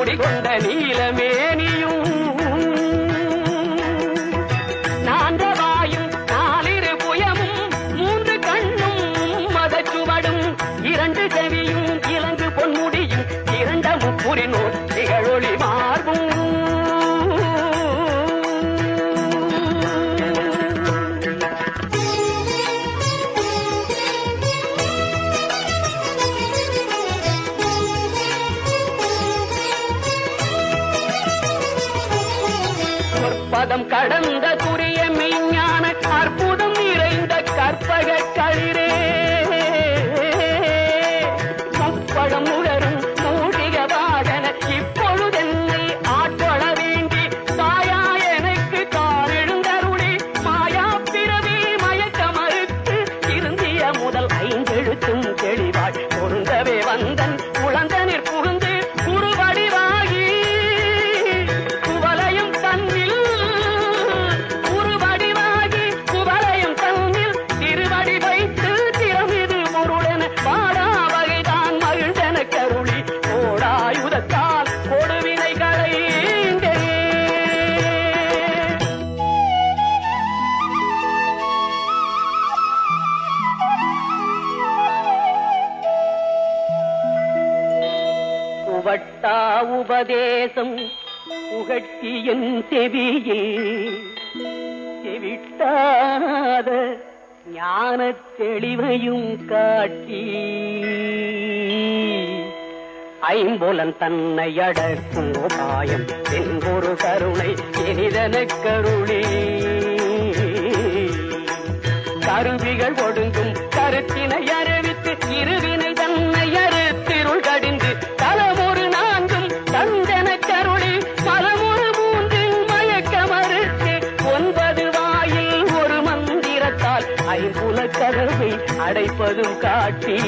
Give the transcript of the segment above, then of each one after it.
குடிகொண்ட நீலமேனியும் நான்றவாயும் நாலிரு புயமும் மூன்று கண்ணும் மதச்சுவடும் இரண்டு செவியும் இலங்கு பொன்முடியும் இரண்ட முப்புரினோர் திகழொளி மார்பும் பதம் கடந்த துரிய மெய்ஞான அற்புதம் நிறைந்த கற்பக களிரே முப்பழம் உலரும் மூடிக வாகன இப்பொழுதென்னை ஆட்கொள்ள வேண்டி தாயா எனக்கு காரெழுந்தருளி மாயா பிறவி மயக்க மறுத்து இருந்திய முதல் ஐந்தெழுத்தும் தெளிவாய் பொருந்தவே வந்தன் குழந்தனிற் புகுந்து குருவடிவாகி குவலையும் தன்னில் வட்டா உபதேசம் புகட்டி என் செவியில் செவிட்டாத ஞான தெளிவையும் காட்டி ஐம்பொலன் தன்னை அடக்கும் உபாயம் என்பொரு கருணை இனிதன கருளே கருவிகள் ஒடுங்கும் கருத்தினை அறிவித்து இருவினை தன்னை அறுத்திருள் கடிந்து தலமொரு நான்கும் தந்தன கருளி பலமொரு மூன்றின் மயக்க மறுத்து 9 வாயில் ஒரு மந்திரத்தால் ஐம்புல கதவை அடைப்பதும் காட்டி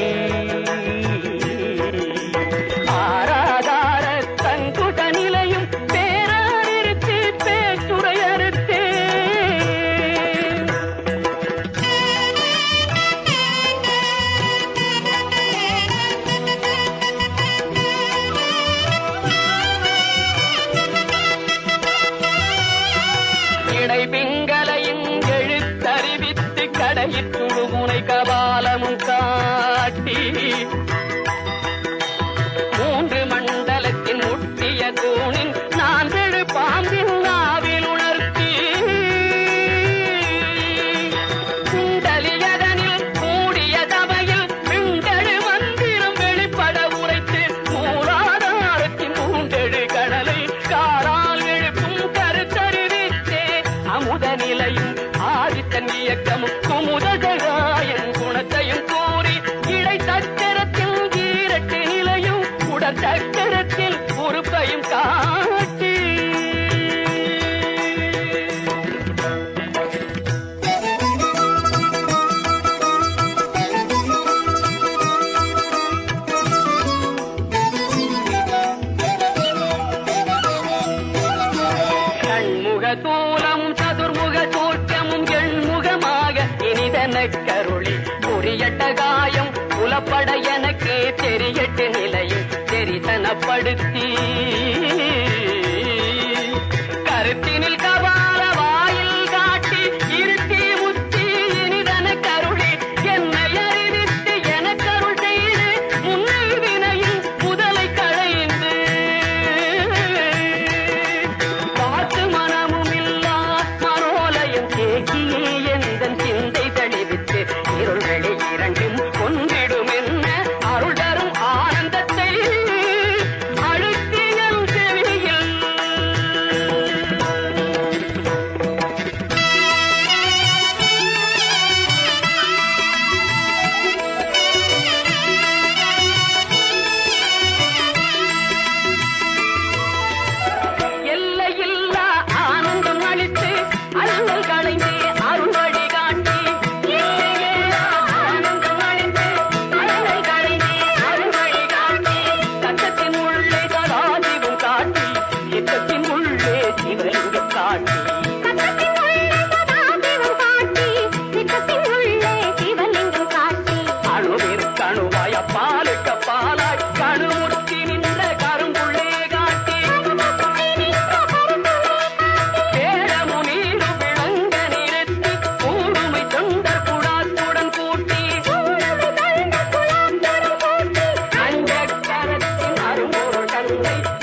ஆராதார தங்குட நிலையும் பேராரிருத்து பேச்சுரையறுத்தே பிங்களையும் எழுத்தறிவித்து கடையிற்று முனை கபாலமும் காட்டி 3 மண்டலத்தின் முட்டிய தூணின் 4 பாம்பின் நாவில் உணர்த்தி குண்டலியதனில் கூடிய தவையில் பிண்டழு மந்திரம் வெளிப்பட உரைத்து மூலாதாரத்தின் 3 கடலை காரால் எழுப்பும் கருத்தறிவித்தே அமுத நிலையும் ஆதித்தன் இயக்கமும் குமுதகாயன் குணத்தையும் கூறி இடை சக்கரத்தில் ஈரட்டு நிலையும் உடற் சக்கரத்தில் பொறுப்பையும் காட்டி கண்முக தூலம் சதுர்முக சூட்சமும் எண்முகமாக இனிதன கருளி புரியட்ட காயம் புலப்பட எனக்கு தெரியட்டு நிலையும் தெரிசனப்படுத்தி கருத்தினில் கபால வாயில் காட்டி இருத்தி முத்தி இனிதன கருளி என்னை அறிவித்து எனக்கருள் செய்து முன்னை வினையில் முதலை களைந்து காத்து மனமும் இல்லா மனோலயம் தேக்கியே எந்தன் சிந்தை தெளிவித்து இருள்வெளி இரண்டும் கொன்றிடும் என்ன அருள் தரும் ஆனந்தத்தை அழு இல்லை